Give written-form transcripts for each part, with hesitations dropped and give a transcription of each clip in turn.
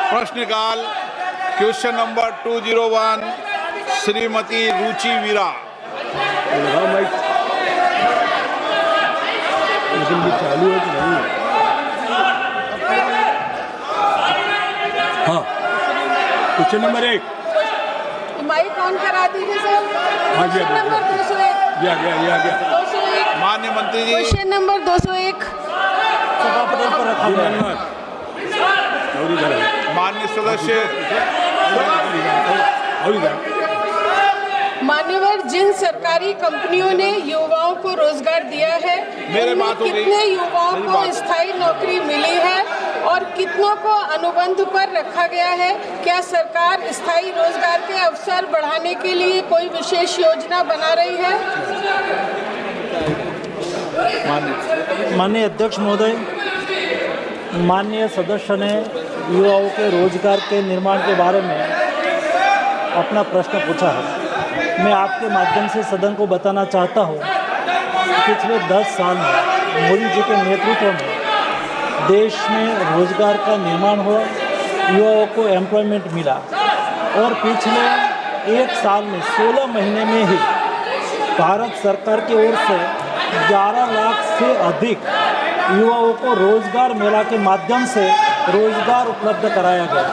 प्रश्नकाल question number 201 Shrimati रुचि वीरा। लेकिन ये चालू है कि नहीं? हाँ, क्वेश्चन नंबर 1 माइक ऑन करा दीजिए सर। हाँ जी, क्वेश्चन नंबर 201। ये आ गया 201। माननीय मंत्री जी, क्वेश्चन नंबर 201 सभापति पर रखा गया। माननीय सदस्य, मान्यवर, जिन सरकारी कंपनियों ने युवाओं को रोजगार दिया है, मेरे उनमें बात हो गई। कितने युवाओं मेरी को बात। स्थायी नौकरी मिली है और कितनों को अनुबंध पर रखा गया है? क्या सरकार स्थायी रोजगार के अवसर बढ़ाने के लिए कोई विशेष योजना बना रही है? माननीय अध्यक्ष महोदय, माननीय सदस्य ने युवाओं के रोजगार के निर्माण के बारे में अपना प्रश्न पूछा है। मैं आपके माध्यम से सदन को बताना चाहता हूँ, पिछले 10 साल में मोदी जी के नेतृत्व में देश में रोजगार का निर्माण हुआ, युवाओं को एम्प्लॉयमेंट मिला और पिछले 1 साल में 16 महीने में ही भारत सरकार की ओर से 11 लाख से अधिक युवाओं को रोजगार मेला के माध्यम से रोजगार उपलब्ध कराया गया।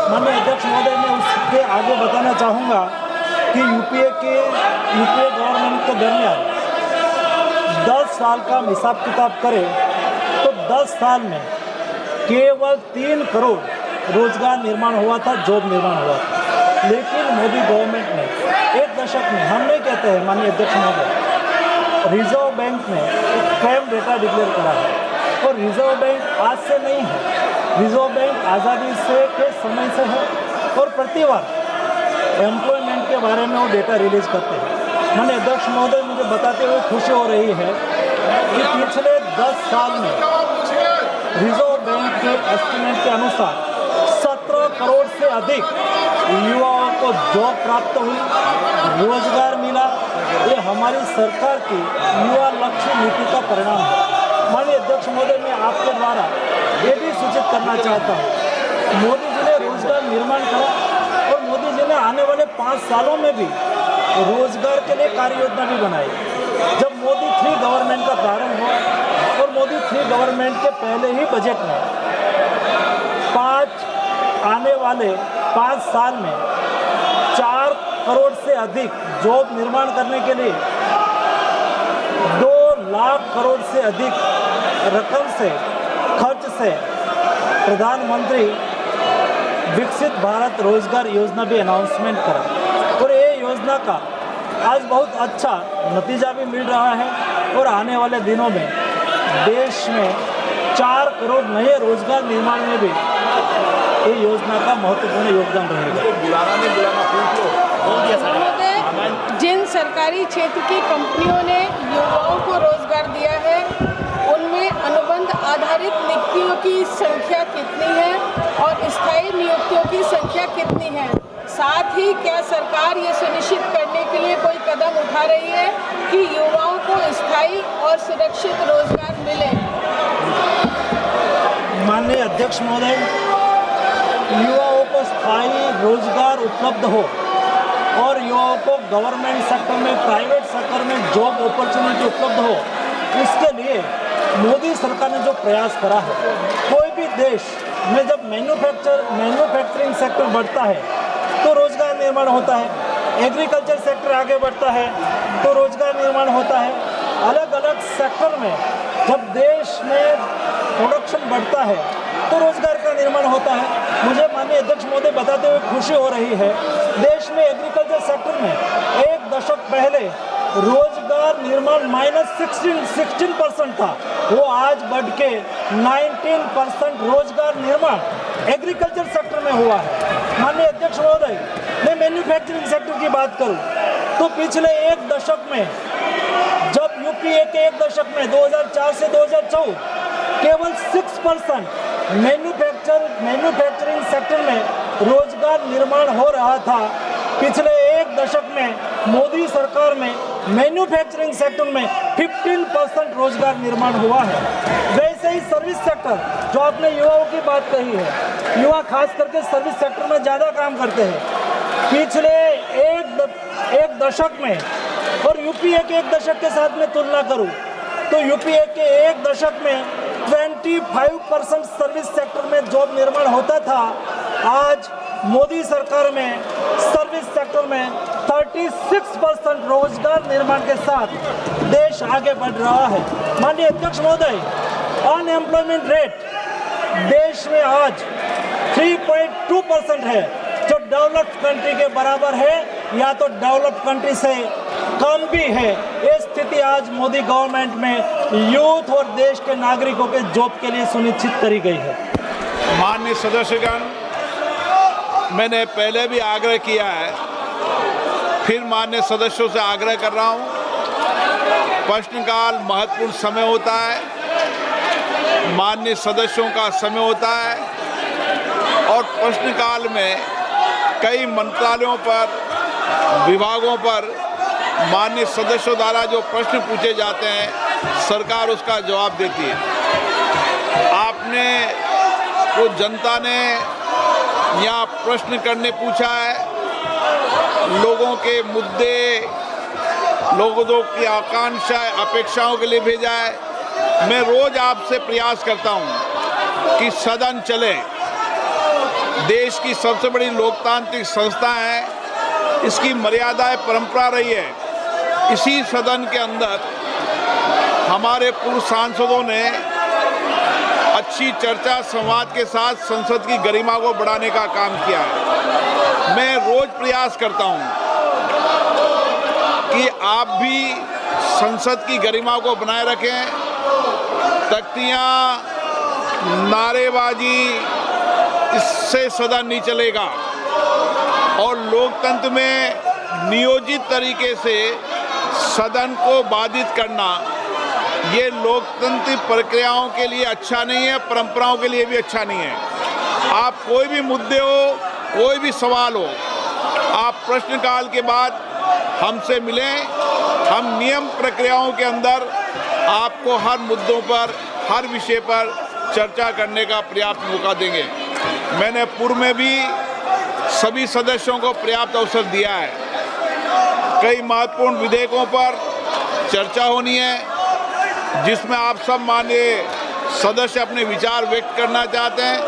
माननीय अध्यक्ष महोदय, मैं उसके आगे बताना चाहूँगा कि यूपीए गवर्नमेंट के दरमियान 10 साल का हिसाब किताब करें तो 10 साल में केवल 3 करोड़ रोजगार निर्माण हुआ था, जॉब निर्माण हुआ था। लेकिन मोदी गवर्नमेंट ने 1 दशक में, हम नहीं कहते हैं माननीय अध्यक्ष महोदय, रिजर्व बैंक ने एक क्राइम डेटा डिक्लेयर करा है और रिजर्व बैंक आज से नहीं है, रिजर्व बैंक आज़ादी से के समय से है और प्रतिवर्ष एम्प्लॉयमेंट के बारे में वो डेटा रिलीज करते हैं। माननीय अध्यक्ष महोदय, मुझे बताते हुए खुशी हो रही है कि पिछले 10 साल में रिजर्व बैंक के एस्टिमेट के अनुसार 17 करोड़ से अधिक युवाओं को जॉब प्राप्त हुई, रोजगार मिला। ये हमारी सरकार की युवा लक्ष्य नीति का परिणाम है। माननीय अध्यक्ष महोदय, मैं आपके द्वारा ये भी सूचित करना चाहता हूँ, मोदी जी ने रोजगार निर्माण करा और मोदी जी ने आने वाले 5 सालों में भी रोजगार के लिए कार्य योजना भी बनाई। जब मोदी 3 गवर्नमेंट का प्रारंभ हुआ और मोदी 3 गवर्नमेंट के पहले ही बजट में आने वाले 5 साल में 4 करोड़ से अधिक जॉब निर्माण करने के लिए 2 लाख करोड़ से अधिक रकम से खर्च से प्रधानमंत्री विकसित भारत रोजगार योजना भी अनाउंसमेंट करा और ये योजना का आज बहुत अच्छा नतीजा भी मिल रहा है और आने वाले दिनों में देश में 4 करोड़ नए रोजगार निर्माण में भी ये योजना का महत्वपूर्ण योगदान रहेगा। महोदय, जिन सरकारी क्षेत्र की कंपनियों ने युवाओं को रोजगार दिया है, उनमें अनुबंध आधारित नियुक्तियों की संख्या कितनी है और स्थायी नियुक्तियों की संख्या कितनी है? साथ ही क्या सरकार ये सुनिश्चित करने के लिए कोई कदम उठा रही है कि युवाओं को स्थायी और सुरक्षित रोजगार मिले? माननीय अध्यक्ष महोदय, युवाओं को स्थायी रोजगार उपलब्ध हो और युवाओं को गवर्नमेंट सेक्टर में, प्राइवेट सेक्टर में जॉब अपॉर्चुनिटी उपलब्ध हो, उसके लिए मोदी सरकार ने जो प्रयास करा है, कोई भी देश में जब मैन्युफैक्चरिंग सेक्टर बढ़ता है तो रोजगार निर्माण होता है, एग्रीकल्चर सेक्टर आगे बढ़ता है तो रोजगार निर्माण होता है। अलग अलग सेक्टर में जब देश में प्रोडक्शन बढ़ता है तो रोजगार का निर्माण होता है। मुझे माननीय अध्यक्ष महोदय बताते हुए खुशी हो रही है, देश में एग्रीकल्चर सेक्टर में 1 दशक पहले रोजगार निर्माण -16% था, वो आज बढ़ के 19% रोजगार निर्माण एग्रीकल्चर सेक्टर में हुआ है। माननीय अध्यक्ष महोदय, मैं मैन्युफैक्चरिंग सेक्टर की बात करूं तो पिछले 1 दशक में, जब यूपीए के 1 दशक में 2004 से 2014 केवल 6% मैन्युफैक्चरिंग सेक्टर में रोजगार निर्माण हो रहा था, पिछले 1 दशक में मोदी सरकार में मैन्युफैक्चरिंग सेक्टर में 15% रोजगार निर्माण हुआ है। वैसे ही सर्विस सेक्टर, जो आपने युवाओं की बात कही है, युवा खास करके सर्विस सेक्टर में ज़्यादा काम करते हैं। पिछले एक दशक में, और यूपीए के एक दशक के साथ में तुलना करूं तो यूपीए के एक दशक में 25% सर्विस सेक्टर में जॉब निर्माण होता था। आज मोदी सरकार में सर्विस सेक्टर में 36% रोजगार निर्माण के साथ देश आगे बढ़ रहा है। माननीय अध्यक्ष महोदय, अनएम्प्लॉयमेंट रेट देश में आज 3.2% है, जो डेवलप्ड कंट्री के बराबर है या तो डेवलप्ड कंट्री से कम भी है। ये स्थिति आज मोदी गवर्नमेंट में यूथ और देश के नागरिकों के जॉब के लिए सुनिश्चित करी गई है। माननीय सदस्यगण, मैंने पहले भी आग्रह किया है, फिर माननीय सदस्यों से आग्रह कर रहा हूं, प्रश्नकाल महत्वपूर्ण समय होता है, माननीय सदस्यों का समय होता है, और प्रश्नकाल में कई मंत्रालयों पर, विभागों पर माननीय सदस्यों द्वारा जो प्रश्न पूछे जाते हैं, सरकार उसका जवाब देती है। आपने को जनता ने यहाँ प्रश्न करने पूछा है, लोगों के मुद्दे, लोगों की आकांक्षा, अपेक्षाओं के लिए भेजा है। मैं रोज आपसे प्रयास करता हूँ कि सदन चले। देश की सबसे बड़ी लोकतांत्रिक संस्था है, इसकी मर्यादाएं परंपरा रही है। इसी सदन के अंदर हमारे पूर्व सांसदों ने अच्छी चर्चा संवाद के साथ संसद की गरिमा को बढ़ाने का काम किया है। मैं रोज प्रयास करता हूं कि आप भी संसद की गरिमा को बनाए रखें। तख्तियां, नारेबाजी, इससे सदन नहीं चलेगा, और लोकतंत्र में नियोजित तरीके से सदन को बाधित करना, ये लोकतांत्रिक प्रक्रियाओं के लिए अच्छा नहीं है, परंपराओं के लिए भी अच्छा नहीं है। आप कोई भी मुद्दे हो, कोई भी सवाल हो, आप प्रश्नकाल के बाद हमसे मिलें। हम नियम प्रक्रियाओं के अंदर आपको हर मुद्दों पर, हर विषय पर चर्चा करने का पर्याप्त मौका देंगे। मैंने पूर्व में भी सभी सदस्यों को पर्याप्त अवसर दिया है। कई महत्वपूर्ण विधेयकों पर चर्चा होनी है, जिसमें आप सब माननीय सदस्य अपने विचार व्यक्त करना चाहते हैं,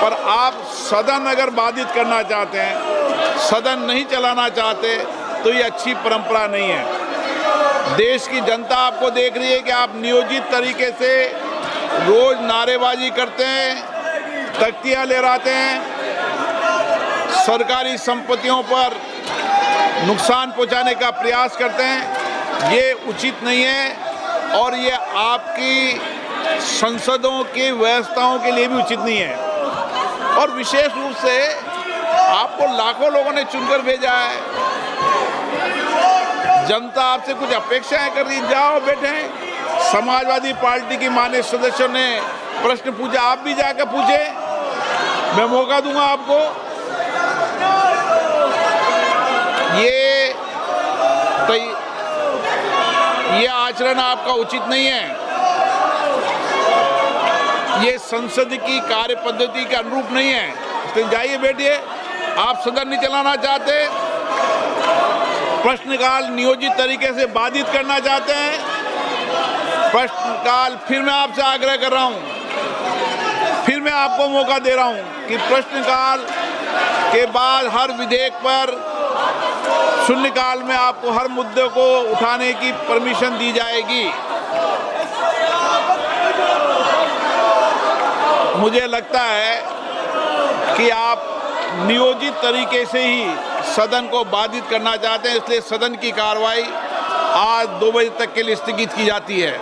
पर आप सदन अगर बाधित करना चाहते हैं, सदन नहीं चलाना चाहते, तो ये अच्छी परंपरा नहीं है। देश की जनता आपको देख रही है कि आप नियोजित तरीके से रोज नारेबाजी करते हैं, तख्तियां लहराते हैं, सरकारी संपत्तियों पर नुकसान पहुंचाने का प्रयास करते हैं। ये उचित नहीं है, और ये आपकी संसदों की व्यवस्थाओं के लिए भी उचित नहीं है। और विशेष रूप से आपको लाखों लोगों ने चुनकर भेजा है, जनता आपसे कुछ अपेक्षाएं कर रही, जाओ बैठे। समाजवादी पार्टी की माननीय सदस्यों ने प्रश्न पूछा, आप भी जाकर पूछे, मैं मौका दूंगा आपको। ये आचरण आपका उचित नहीं है, ये संसद की कार्य पद्धति के अनुरूप नहीं है। इसलिए जाइए बैठिए। आप सदन नहीं चलाना चाहते, प्रश्नकाल नियोजित तरीके से बाधित करना चाहते हैं, प्रश्नकाल, फिर मैं आपसे आग्रह कर रहा हूं, फिर मैं आपको मौका दे रहा हूं कि प्रश्नकाल के बाद हर विधेयक पर शून्यकाल में आपको हर मुद्दे को उठाने की परमिशन दी जाएगी। मुझे लगता है कि आप नियोजित तरीके से ही सदन को बाधित करना चाहते हैं, इसलिए सदन की कार्रवाई आज 2 बजे तक के लिए स्थगित की जाती है।